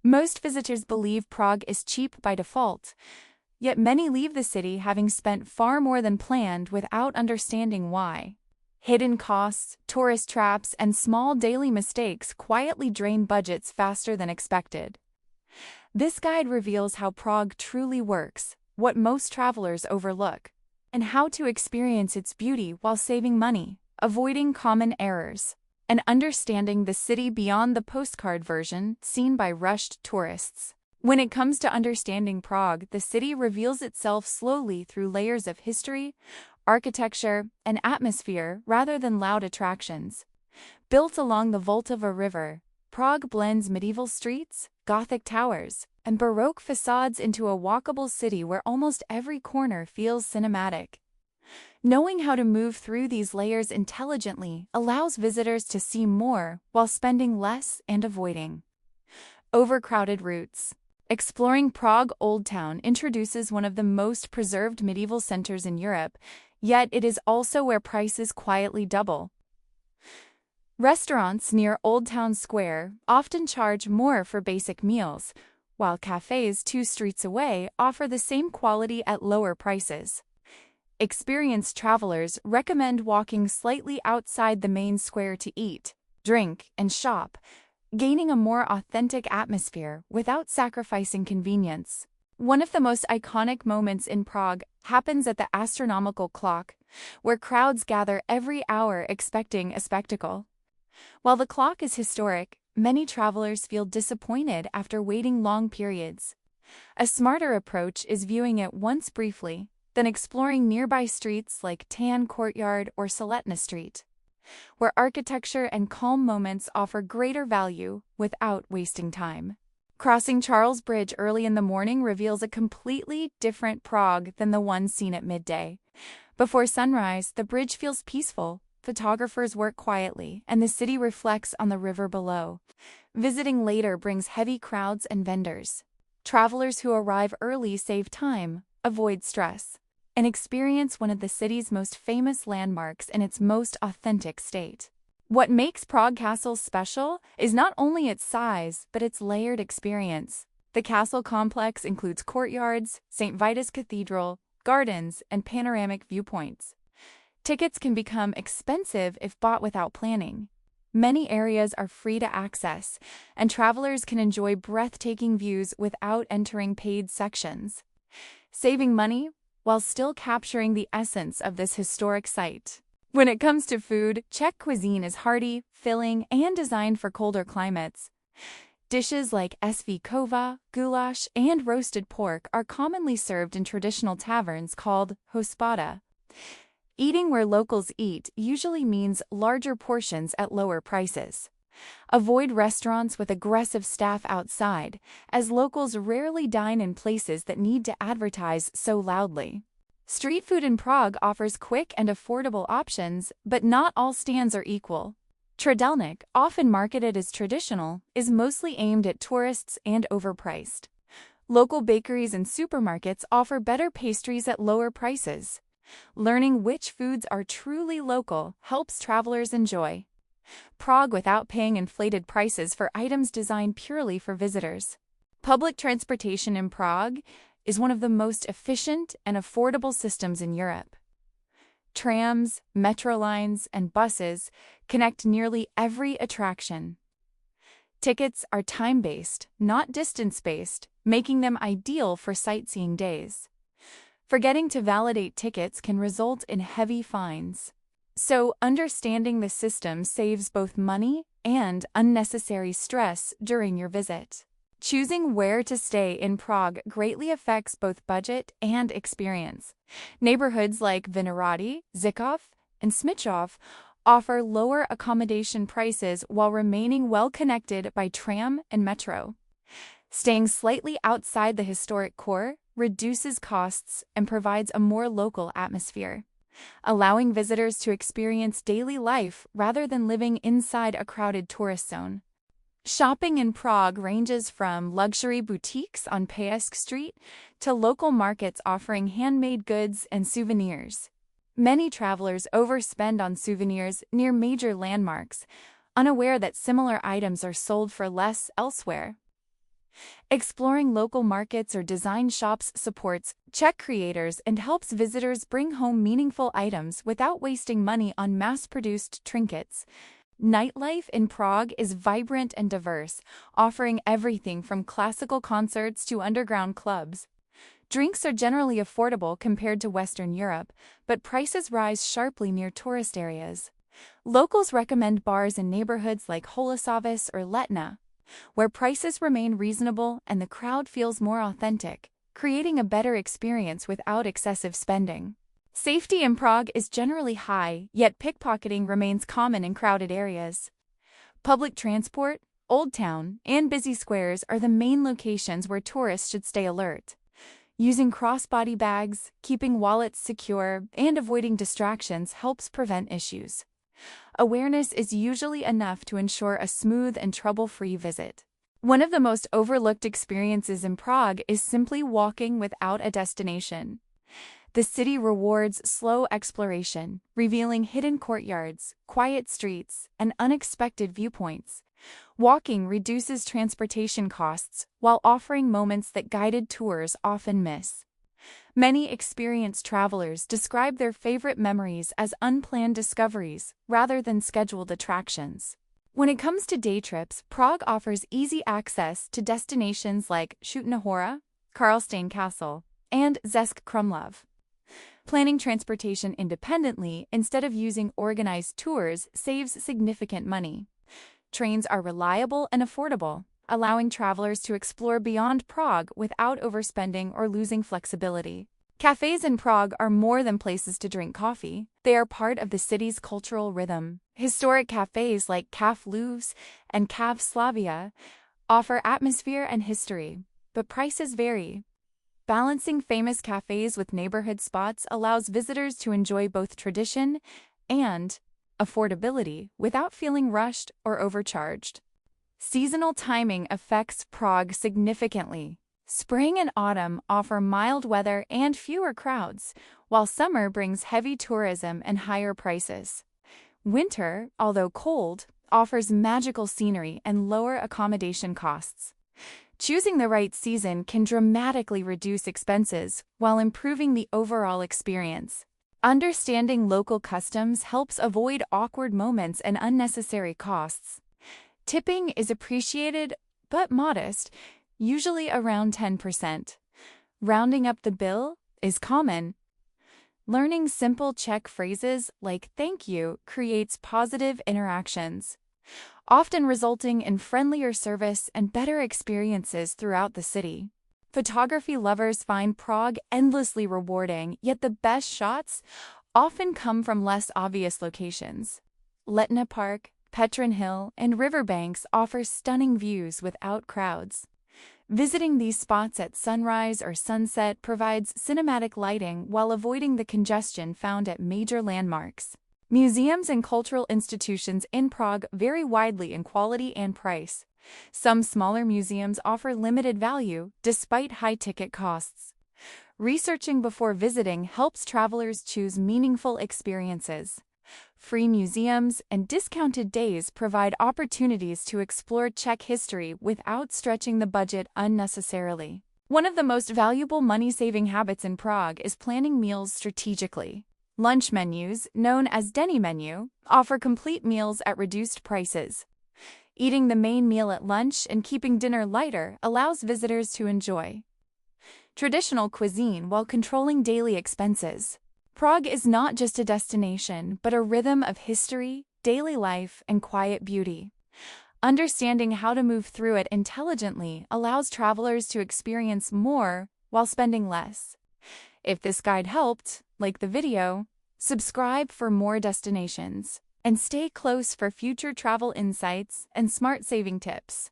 Most visitors believe Prague is cheap by default, yet many leave the city having spent far more than planned without understanding why. Hidden costs, tourist traps, and small daily mistakes quietly drain budgets faster than expected. This guide reveals how Prague truly works, what most travelers overlook, and how to experience its beauty while saving money, avoiding common errors, and understanding the city beyond the postcard version seen by rushed tourists. When it comes to understanding Prague, the city reveals itself slowly through layers of history, architecture, and atmosphere rather than loud attractions. Built along the Vltava River, Prague blends medieval streets, Gothic towers, and Baroque facades into a walkable city where almost every corner feels cinematic. Knowing how to move through these layers intelligently allows visitors to see more while spending less and avoiding overcrowded routes. Exploring Prague Old Town introduces one of the most preserved medieval centers in Europe, yet it is also where prices quietly double. Restaurants near Old Town Square often charge more for basic meals, while cafes 2 streets away offer the same quality at lower prices. Experienced travelers recommend walking slightly outside the main square to eat, drink, and shop, gaining a more authentic atmosphere without sacrificing convenience. One of the most iconic moments in Prague happens at the astronomical clock, where crowds gather every hour expecting a spectacle. While the clock is historic, many travelers feel disappointed after waiting long periods. A smarter approach is viewing it once briefly, then exploring nearby streets like Tan Courtyard or Soletna Street, where architecture and calm moments offer greater value without wasting time. Crossing Charles Bridge early in the morning reveals a completely different Prague than the one seen at midday. Before sunrise, the bridge feels peaceful, photographers work quietly, and the city reflects on the river below. Visiting later brings heavy crowds and vendors. Travelers who arrive early save time, avoid stress, and experience one of the city's most famous landmarks in its most authentic state. What makes Prague Castle special is not only its size, but its layered experience. The castle complex includes courtyards, St. Vitus Cathedral, gardens, and panoramic viewpoints. Tickets can become expensive if bought without planning. Many areas are free to access, and travelers can enjoy breathtaking views without entering paid sections, saving money while still capturing the essence of this historic site. When it comes to food, Czech cuisine is hearty, filling, and designed for colder climates. Dishes like svíková, goulash, and roasted pork are commonly served in traditional taverns called hospoda. Eating where locals eat usually means larger portions at lower prices. Avoid restaurants with aggressive staff outside, as locals rarely dine in places that need to advertise so loudly. Street food in Prague offers quick and affordable options, but not all stands are equal. Trdelník, often marketed as traditional, is mostly aimed at tourists and overpriced. Local bakeries and supermarkets offer better pastries at lower prices. Learning which foods are truly local helps travelers enjoy Prague without paying inflated prices for items designed purely for visitors. Public transportation in Prague is one of the most efficient and affordable systems in Europe. Trams, metro lines, and buses connect nearly every attraction. Tickets are time-based, not distance-based, making them ideal for sightseeing days. Forgetting to validate tickets can result in heavy fines. So, understanding the system saves both money and unnecessary stress during your visit. Choosing where to stay in Prague greatly affects both budget and experience. Neighborhoods like Vinohrady, Žižkov, and Smíchov offer lower accommodation prices while remaining well-connected by tram and metro. Staying slightly outside the historic core reduces costs and provides a more local atmosphere, allowing visitors to experience daily life rather than living inside a crowded tourist zone. Shopping in Prague ranges from luxury boutiques on Pajesk Street to local markets offering handmade goods and souvenirs. Many travelers overspend on souvenirs near major landmarks, unaware that similar items are sold for less elsewhere. Exploring local markets or design shops supports Czech creators and helps visitors bring home meaningful items without wasting money on mass-produced trinkets. Nightlife in Prague is vibrant and diverse, offering everything from classical concerts to underground clubs. Drinks are generally affordable compared to Western Europe, but prices rise sharply near tourist areas. Locals recommend bars in neighborhoods like Holosavec or Letna, where prices remain reasonable and the crowd feels more authentic, creating a better experience without excessive spending. Safety in Prague is generally high, yet pickpocketing remains common in crowded areas. Public transport, Old Town, and busy squares are the main locations where tourists should stay alert. Using crossbody bags, keeping wallets secure, and avoiding distractions helps prevent issues. Awareness is usually enough to ensure a smooth and trouble-free visit. One of the most overlooked experiences in Prague is simply walking without a destination. The city rewards slow exploration, revealing hidden courtyards, quiet streets, and unexpected viewpoints. Walking reduces transportation costs while offering moments that guided tours often miss. Many experienced travelers describe their favorite memories as unplanned discoveries rather than scheduled attractions. When it comes to day trips, Prague offers easy access to destinations like Chutna Hora, Karlstein Castle, and Český Krumlov. Planning transportation independently instead of using organized tours saves significant money. Trains are reliable and affordable, allowing travelers to explore beyond Prague without overspending or losing flexibility. Cafes in Prague are more than places to drink coffee. They are part of the city's cultural rhythm. Historic cafes like Café Louvre and Café Slavia offer atmosphere and history, but prices vary. Balancing famous cafes with neighborhood spots allows visitors to enjoy both tradition and affordability without feeling rushed or overcharged. Seasonal timing affects Prague significantly. Spring and autumn offer mild weather and fewer crowds, while summer brings heavy tourism and higher prices. Winter, although cold, offers magical scenery and lower accommodation costs. Choosing the right season can dramatically reduce expenses while improving the overall experience. Understanding local customs helps avoid awkward moments and unnecessary costs. Tipping is appreciated but modest, usually around 10%. Rounding up the bill is common. Learning simple Czech phrases like thank you creates positive interactions, often resulting in friendlier service and better experiences throughout the city. Photography lovers find Prague endlessly rewarding, yet the best shots often come from less obvious locations. Letna Park, Petrin Hill, and riverbanks offer stunning views without crowds. Visiting these spots at sunrise or sunset provides cinematic lighting while avoiding the congestion found at major landmarks. Museums and cultural institutions in Prague vary widely in quality and price. Some smaller museums offer limited value despite high ticket costs. Researching before visiting helps travelers choose meaningful experiences. Free museums and discounted days provide opportunities to explore Czech history without stretching the budget unnecessarily. One of the most valuable money-saving habits in Prague is planning meals strategically. Lunch menus, known as denní menu, offer complete meals at reduced prices. Eating the main meal at lunch and keeping dinner lighter allows visitors to enjoy traditional cuisine while controlling daily expenses. Prague is not just a destination, but a rhythm of history, daily life, and quiet beauty. Understanding how to move through it intelligently allows travelers to experience more while spending less. If this guide helped, like the video, subscribe for more destinations, and stay close for future travel insights and smart saving tips.